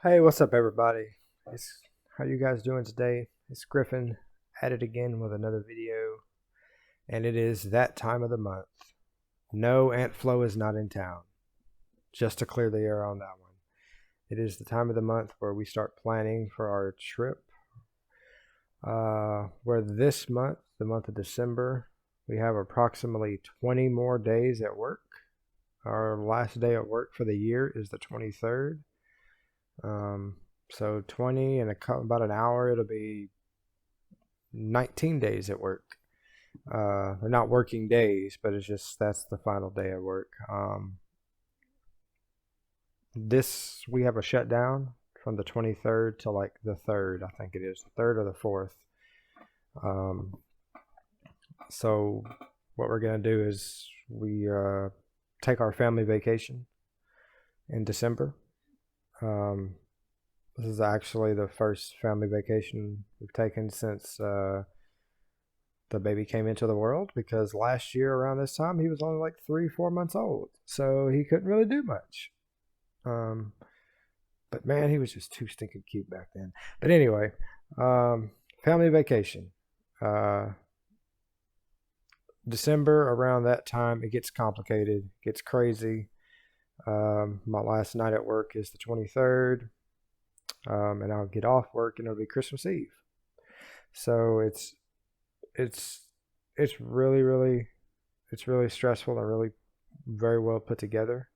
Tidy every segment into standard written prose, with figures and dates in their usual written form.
Hey, what's up, everybody? How you guys doing today? It's Griffin at it again with another video, and it is that time of the month. No, Aunt Flo is not in town. Just to clear the air on that one. It is the time of the month where we start planning for our trip. Where this month, the month of December, we have approximately 20 more days at work. Our last day at work for the year is the 23rd. So 20 and about an hour, it'll be 19 days at work. They're not working days, but it's just that's the final day at work. This we have a shutdown from the 23rd to like the 3rd, I think it is, the 3rd or the 4th. Um, so what we're gonna do is we take our family vacation in December. Um, this is actually the first family vacation we've taken since the baby came into the world, because last year around this time he was only like 3, 4 months old, so he couldn't really do much. Um, but man, he was just too stinking cute back then. But anyway, family vacation. Uh, December around that time it gets complicated, gets crazy. My last night at work is the 23rd, and I'll get off work and it'll be Christmas Eve. So it's it's really stressful and really very well put together.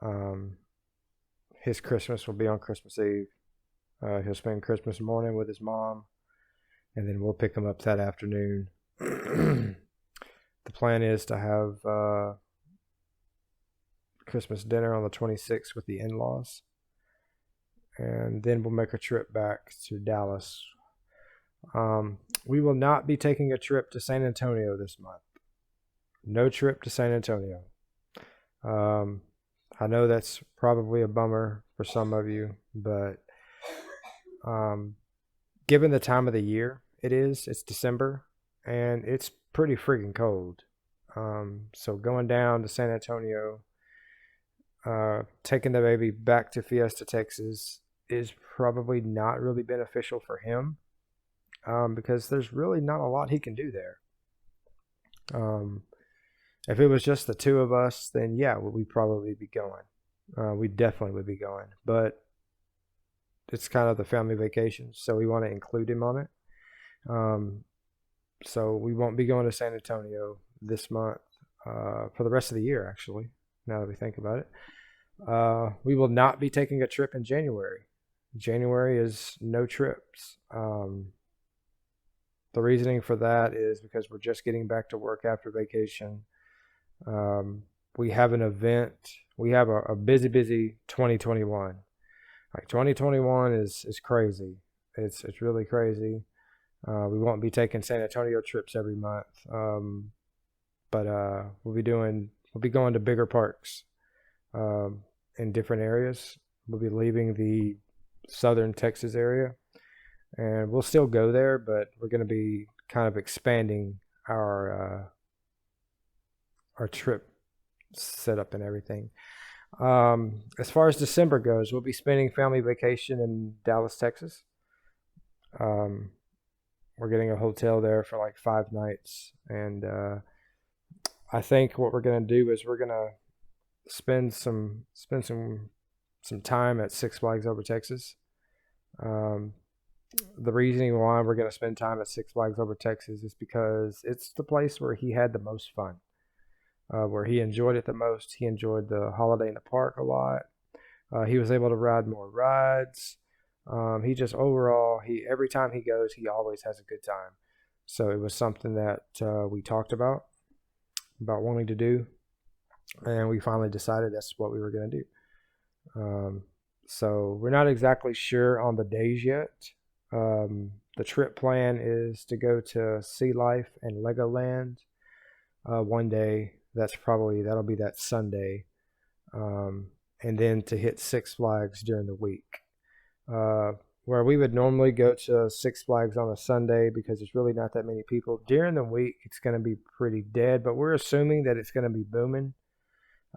Um, his Christmas will be on Christmas Eve. He'll spend Christmas morning with his mom, and then we'll pick him up that afternoon. The plan is to have Christmas dinner on the 26th with the in-laws, and then we'll make a trip back to Dallas. We will not be taking a trip to San Antonio this month. No trip to San Antonio. Um, I know that's probably a bummer for some of you, but um, given the time of the year it's December, and it's pretty freaking cold. So going down to San Antonio, taking the baby back to Fiesta, Texas, is probably not really beneficial for him, because there's really not a lot he can do there. Um, if it was just the two of us, then yeah, we'd probably be going. We definitely would be going. But it's kind of the family vacation, so we want to include him on it. Um, so we won't be going to San Antonio this month, for the rest of the year, actually, now that we think about it. We will not be taking a trip in January. January is no trips. The reasoning for that is because we're just getting back to work after vacation. We have an event. We have a busy 2021. Like 2021 is crazy. It's really crazy. We won't be taking San Antonio trips every month, but we'll be going to bigger parks, in different areas. We'll be leaving the southern Texas area, and we'll still go there, but we're going to be kind of expanding our trip setup and everything. As far as December goes, we'll be spending family vacation in Dallas, Texas. Um, we're getting a hotel there for like 5 nights, and I think what we're gonna do is we're gonna spend some time at Six Flags Over Texas. Um, the reasoning why we're gonna spend time at Six Flags Over Texas is because it's the place where he had the most fun, where he enjoyed it the most. He enjoyed the holiday in the park a lot. He was able to ride more rides. He just overall, he every time he goes, he always has a good time. So it was something that we talked about wanting to do, and we finally decided that's what we were going to do. Um, so we're not exactly sure on the days yet. The trip plan is to go to Sea Life and Legoland one day. That'll be that Sunday, and then to hit Six Flags during the week. Uh, where we would normally go to Six Flags on a Sunday because there's really not that many people. During the week, it's going to be pretty dead, but we're assuming that it's going to be booming.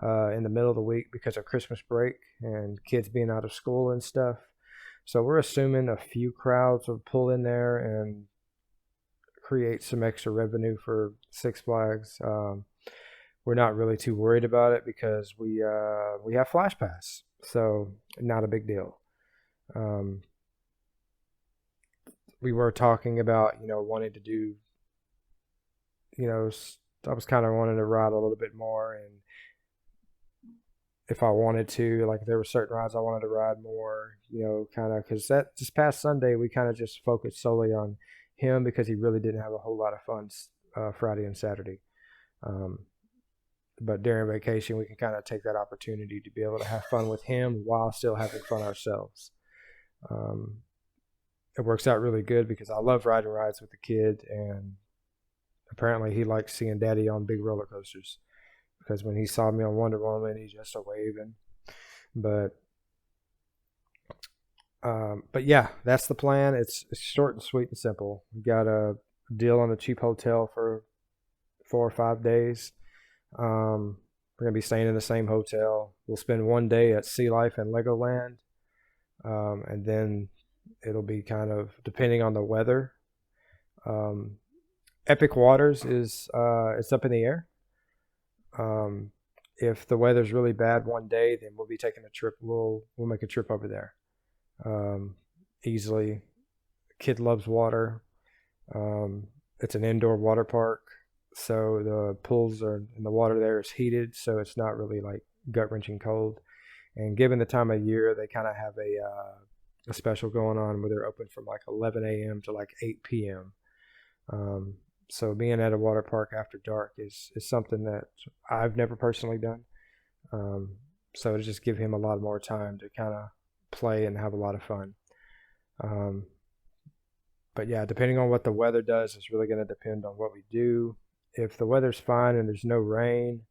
in the middle of the week because of Christmas break and kids being out of school and stuff. So we're assuming a few crowds will pull in there and create some extra revenue for Six Flags. We're not really too worried about it because we have Flash Pass, so not a big deal. Um, we were talking about wanting to do you know I was kind of wanting to ride a little bit more, and if I wanted to, like if there were certain rides I wanted to ride more, kind of because that this past Sunday we kind of just focused solely on him because he really didn't have a whole lot of fun Friday and Saturday. Um, but during vacation, we can kind of take that opportunity to be able to have fun with him while still having fun ourselves. Um, it works out really good because I love riding rides with the kid, and apparently he likes seeing Daddy on big roller coasters because when he saw me on Wonder Woman, he just a waving. But but yeah, that's the plan. It's short and sweet and simple. We got a deal on a cheap hotel for 4 or 5 days. We're gonna be staying in the same hotel. We'll spend one day at Sea Life and Legoland, and then it'll be kind of depending on the weather. Um, Epic Waters is it's up in the air. Um, if the weather's really bad one day, then we'll be taking a trip. We'll make a trip over there. Easily. Kid loves water. It's an indoor water park, so the pools are and the water there is heated, so it's not really like gut wrenching cold. And given the time of year, they kind of have a special going on where they're open from like 11 a.m. to like 8 p.m. So being at a water park after dark is something that I've never personally done. So to just give him a lot more time to kind of play and have a lot of fun. But yeah, depending on what the weather does, it's really going to depend on what we do. If the weather's fine and there's no rain,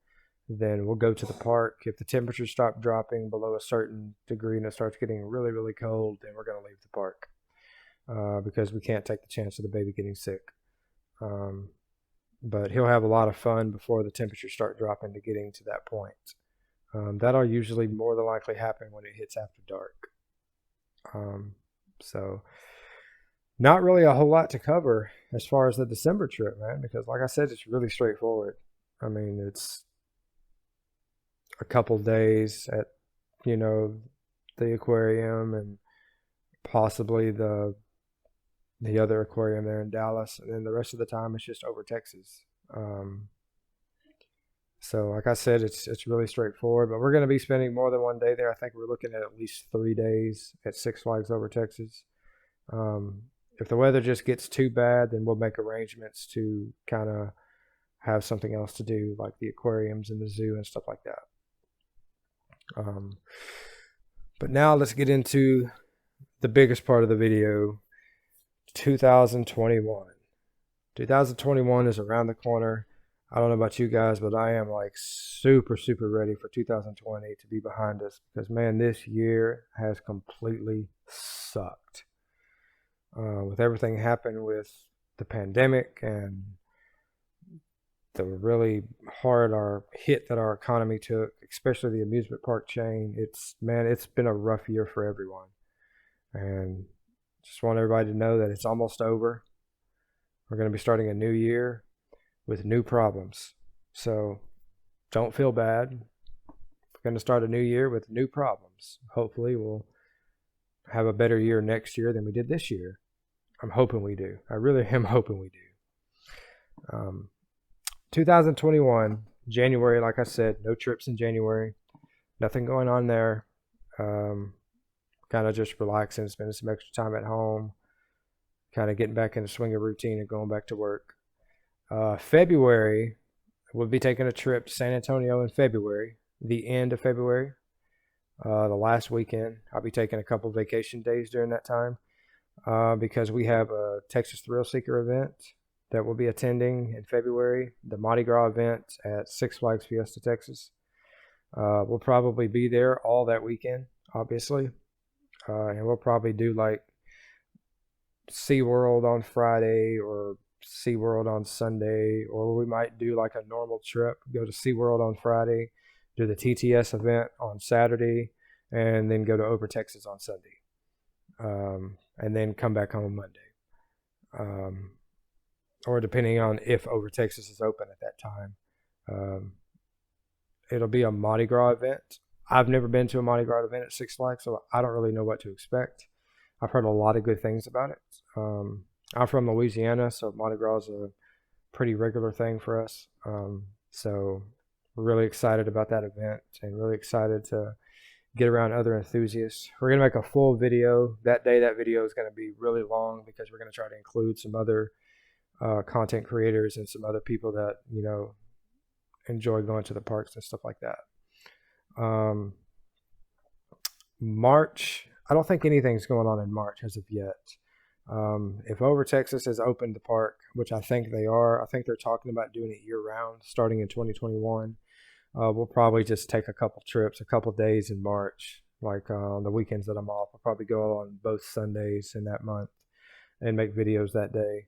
then we'll go to the park. If the temperatures stop dropping below a certain degree and it starts getting really, really cold, then we're going to leave the park because we can't take the chance of the baby getting sick. But he'll have a lot of fun before the temperatures start dropping to getting to that point. That'll usually more than likely happen when it hits after dark. So not really a whole lot to cover as far as the December trip, man, because like I said, it's really straightforward. I mean, it's a couple days at, the aquarium and possibly the other aquarium there in Dallas, and then the rest of the time it's just over Texas. So like I said, it's really straightforward, but we're going to be spending more than one day there. I think we're looking at least 3 days at Six Flags Over Texas. If the weather just gets too bad, then we'll make arrangements to kind of have something else to do, like the aquariums and the zoo and stuff like that. But now let's get into the biggest part of the video, 2021. 2021 is around the corner. I don't know about you guys, but I am like super, super ready for 2020 to be behind us because, man, this year has completely sucked. With everything happened with the pandemic and the really hard hit that our economy took, especially the amusement park chain, it's been a rough year for everyone. And just want everybody to know that it's almost over. We're going to be starting a new year with new problems. So don't feel bad. We're going to start a new year with new problems. Hopefully we'll have a better year next year than we did this year. I'm hoping we do. I really am hoping we do. 2021, January, like I said, no trips in January. Nothing going on there. Kind of just relaxing, spending some extra time at home. Kind of getting back in the swing of routine and going back to work. February, we'll be taking a trip to San Antonio in February, the end of February, the last weekend. I'll be taking a couple vacation days during that time because we have a Texas Thrill Seeker event that we'll be attending in February, the Mardi Gras event at Six Flags Fiesta, Texas. We'll probably be there all that weekend, obviously, and we'll probably do like SeaWorld on Friday or SeaWorld on Sunday, or we might do like a normal trip, go to SeaWorld on Friday, do the TTS event on Saturday, and then go to Over Texas on Sunday, and then come back home Monday. Or depending on if Over Texas is open at that time. It'll be a Mardi Gras event. I've never been to a Mardi Gras event at Six Flags, so I don't really know what to expect. I've heard a lot of good things about it. I'm from Louisiana, so Mardi Gras is a pretty regular thing for us. So we're really excited about that event and really excited to get around other enthusiasts. We're going to make a full video that day. That video is going to be really long because we're going to try to include some other content creators and some other people that, enjoy going to the parks and stuff like that. March, I don't think anything's going on in March as of yet. If Over Texas has opened the park, which I think they are, I think they're talking about doing it year round starting in 2021. We'll probably just take a couple trips, a couple days in March, like on the weekends that I'm off. I'll probably go on both Sundays in that month and make videos that day.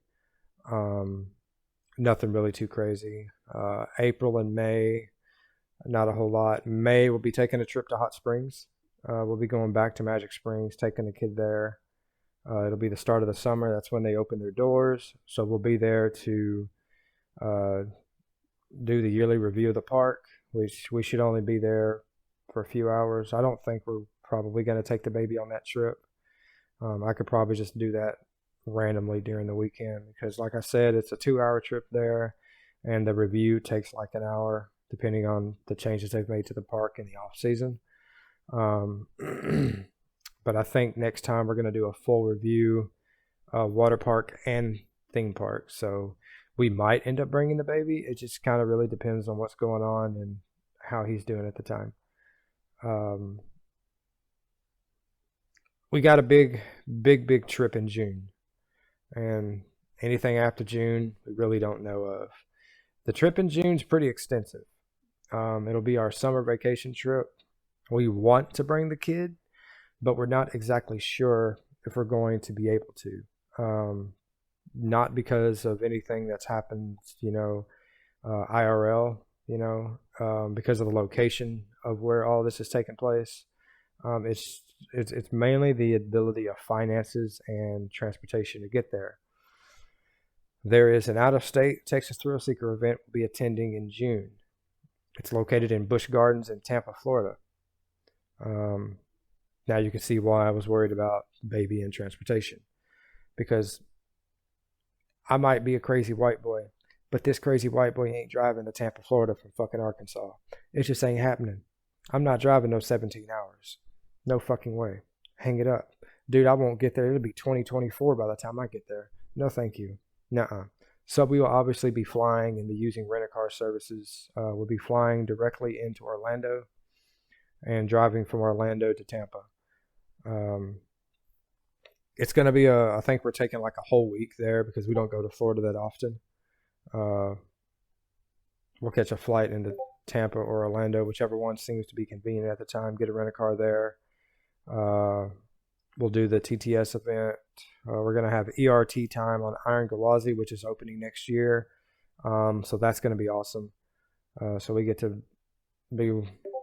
Nothing really too crazy. April and May, not a whole lot. May, we'll be taking a trip to Hot Springs. We'll be going back to Magic Springs, taking the kid there. It'll be the start of the summer. That's when they open their doors. So we'll be there to do the yearly review of the park, which we should only be there for a few hours. I don't think we're probably going to take the baby on that trip. I could probably just do that randomly during the weekend because, like I said, it's a 2-hour trip there, and the review takes like an hour, depending on the changes they've made to the park in the off season. But I think next time we're going to do a full review of water park and theme park. So we might end up bringing the baby. It just kind of really depends on what's going on and how he's doing at the time. We got a big trip in June. And anything after June, we really don't know of. The trip in June is pretty extensive. It'll be our summer vacation trip. We want to bring the kid, but we're not exactly sure if we're going to be able to. Not because of anything that's happened, IRL, because of the location of where all this is taking place. It's mainly the ability of finances and transportation to get there. There is an out-of-state Texas Thrill Seeker event we'll be attending in June. It's located in Busch Gardens in Tampa, Florida. Now you can see why I was worried about baby and transportation, because I might be a crazy white boy, but this crazy white boy ain't driving to Tampa, Florida from fucking Arkansas. It just ain't happening. I'm not driving no 17 hours. No fucking way. Hang it up. Dude, I won't get there. It'll be 2024 by the time I get there. No thank you. Nuh-uh. So we will obviously be flying and be using rent-a-car services. We'll be flying directly into Orlando and driving from Orlando to Tampa. It's going to be I think we're taking like a whole week there because we don't go to Florida that often. We'll catch a flight into Tampa or Orlando, whichever one seems to be convenient at the time. Get a rent-a-car there. We'll do the TTS event. We're going to have ERT time on Iron Gwazi, which is opening next year. So that's going to be awesome. So we get to be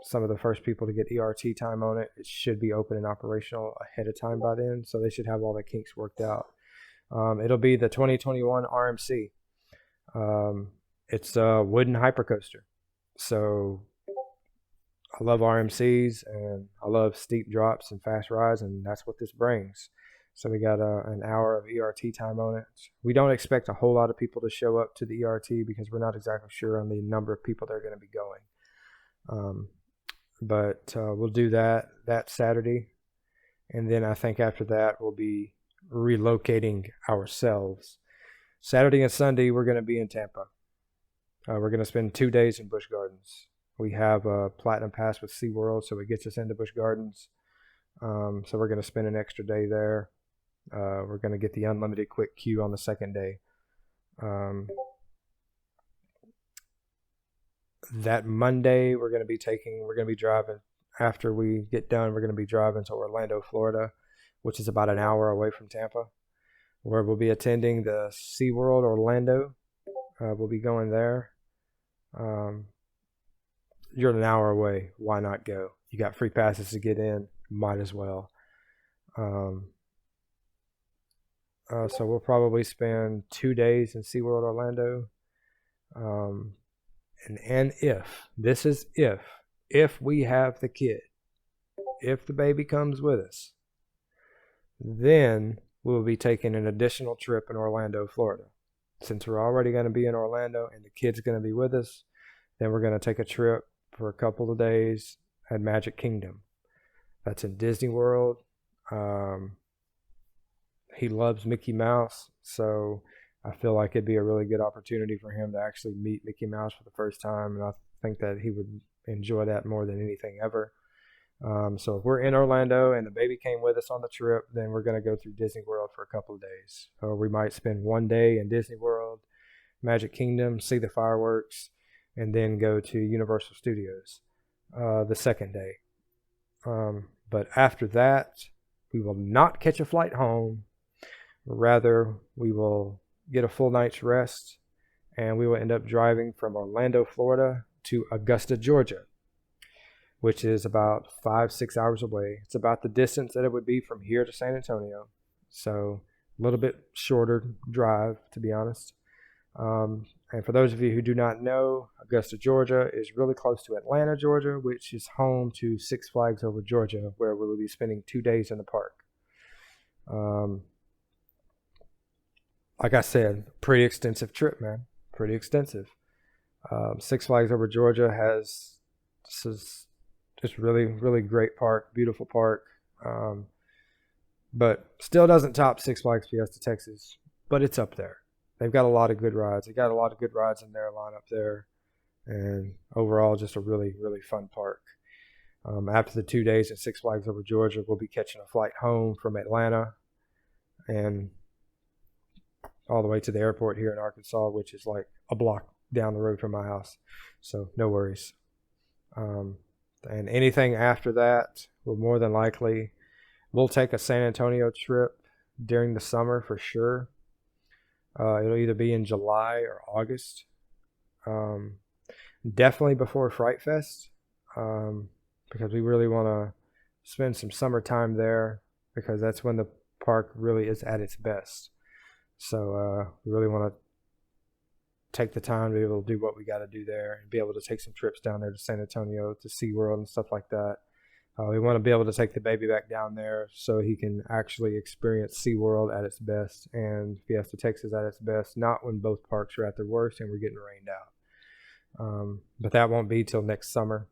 some of the first people to get ERT time on it. It should be open and operational ahead of time by then. So they should have all the kinks worked out. It'll be the 2021 RMC. It's a wooden hypercoaster. So I love RMCs and I love steep drops and fast rides, and that's what this brings. So we got an hour of ERT time on it. We don't expect a whole lot of people to show up to the ERT because we're not exactly sure on the number of people that are going to be going. But we'll do that Saturday. And then I think after that we'll be relocating ourselves. Saturday and Sunday we're going to be in Tampa. We're going to spend 2 days in Busch Gardens. We have a Platinum Pass with SeaWorld, so it gets us into Busch Gardens. So we're going to spend an extra day there. We're going to get the unlimited quick queue on the second day. That Monday, we're going to be driving, after we get done, we're going to be driving to Orlando, Florida, which is about an hour away from Tampa, where we'll be attending the SeaWorld Orlando. We'll be going there. you're an hour away. Why not go? You got free passes to get in. Might as well. Um, so we'll probably spend 2 days in SeaWorld Orlando. Um, and if we have the kid, if the baby comes with us, then we'll be taking an additional trip in Orlando, Florida. Since we're already going to be in Orlando and the kid's going to be with us, then we're going to take a trip for a couple of days at Magic Kingdom. That's in Disney World. He loves Mickey Mouse, so I feel like it'd be a really good opportunity for him to actually meet Mickey Mouse for the first time, and I think that he would enjoy that more than anything ever. So if we're in Orlando and the baby came with us on the trip, then we're going to go through Disney World for a couple of days. Or we might spend one day in Disney World, Magic Kingdom, see the fireworks, and then go to Universal Studios the second day. But after that, we will not catch a flight home. Rather, we will get a full night's rest, and we will end up driving from Orlando, Florida to Augusta, Georgia, which is about 5-6 hours away. It's about the distance that it would be from here to San Antonio. So a little bit shorter drive, to be honest. And for those of you who do not know, Augusta, Georgia is really close to Atlanta, Georgia, which is home to Six Flags Over Georgia, where we will be spending 2 days in the park. Like I said, pretty extensive trip, man. Pretty extensive. Six Flags Over Georgia has just really, really great park, beautiful park. But still doesn't top Six Flags Fiesta Texas, but it's up there. They've got a lot of good rides. They got a lot of good rides in their lineup there. And overall, just a really, really fun park. After the 2 days at Six Flags Over Georgia, we'll be catching a flight home from Atlanta and all the way to the airport here in Arkansas, which is like a block down the road from my house. So no worries. And anything after that will more than likely, we'll take a San Antonio trip during the summer for sure. It'll either be in July or August. Definitely before Fright Fest, because we really want to spend some summertime there, because that's when the park really is at its best. So we really want to take the time to be able to do what we got to do there and be able to take some trips down there to San Antonio, to SeaWorld and stuff like that. We want to be able to take the baby back down there so he can actually experience SeaWorld at its best and Fiesta Texas at its best, not when both parks are at their worst and we're getting rained out. But that won't be till next summer.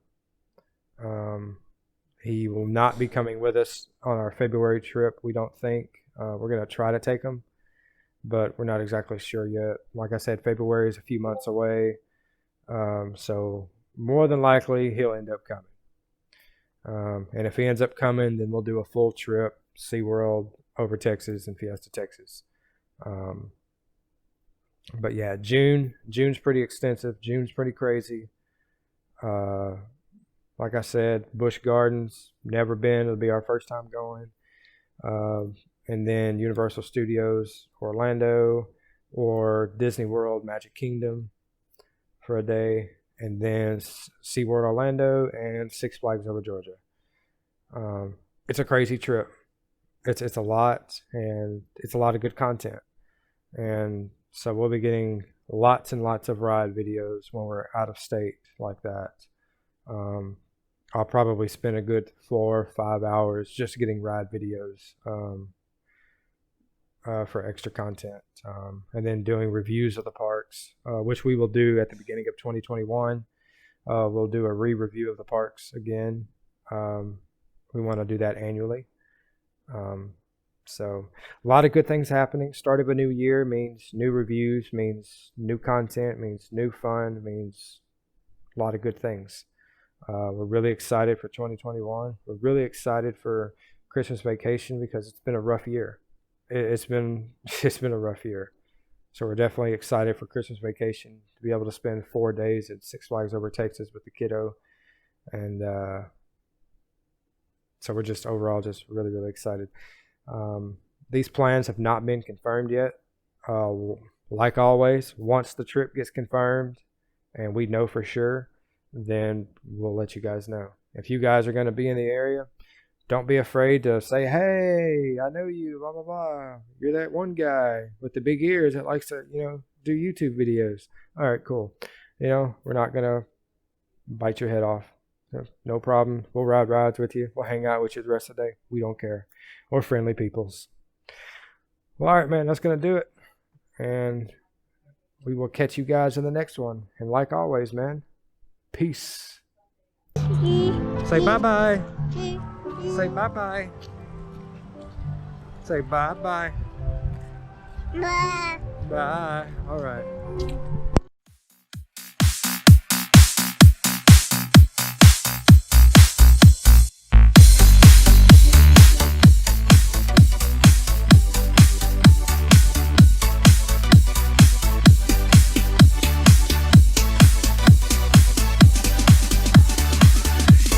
He will not be coming with us on our February trip, we don't think. We're going to try to take him, but we're not exactly sure yet. Like I said, February is a few months away. So more than likely, he'll end up coming. And if he ends up coming, then we'll do a full trip, SeaWorld, over Texas, and Fiesta Texas. But yeah, June's pretty extensive. June's pretty crazy. Like I said, Busch Gardens, never been. It'll be our first time going. And then Universal Studios, Orlando, or Disney World, Magic Kingdom for a day. And then SeaWorld Orlando and Six Flags Over Georgia. It's a crazy trip. It's a lot, and it's a lot of good content. And so we'll be getting lots and lots of ride videos when we're out of state like that. I'll probably spend a good 4 or 5 hours just getting ride videos for extra content, and then doing reviews of the parks, which we will do at the beginning of 2021. We'll do a re-review of the parks again. We want to do that annually. So a lot of good things happening. Start of a new year means new reviews, means new content, means new fun, means a lot of good things. We're really excited for 2021. We're really excited for Christmas vacation because it's been a rough year. It's been a rough year. So we're definitely excited for Christmas vacation to be able to spend 4 days at Six Flags Over Texas with the kiddo. And so we're just overall just really, really excited. These plans have not been confirmed yet. Like always, once the trip gets confirmed and we know for sure, then we'll let you guys know. If you guys are going to be in the area, don't be afraid to say, hey, I know you, blah, blah, blah. You're that one guy with the big ears that likes to, do YouTube videos. All right, cool. We're not going to bite your head off. No problem. We'll ride rides with you. We'll hang out with you the rest of the day. We don't care. We're friendly peoples. Well, all right, man, that's going to do it. And we will catch you guys in the next one. And like always, man, peace. Say bye-bye. Say bye-bye. Say bye-bye. Bye. Bye. All right.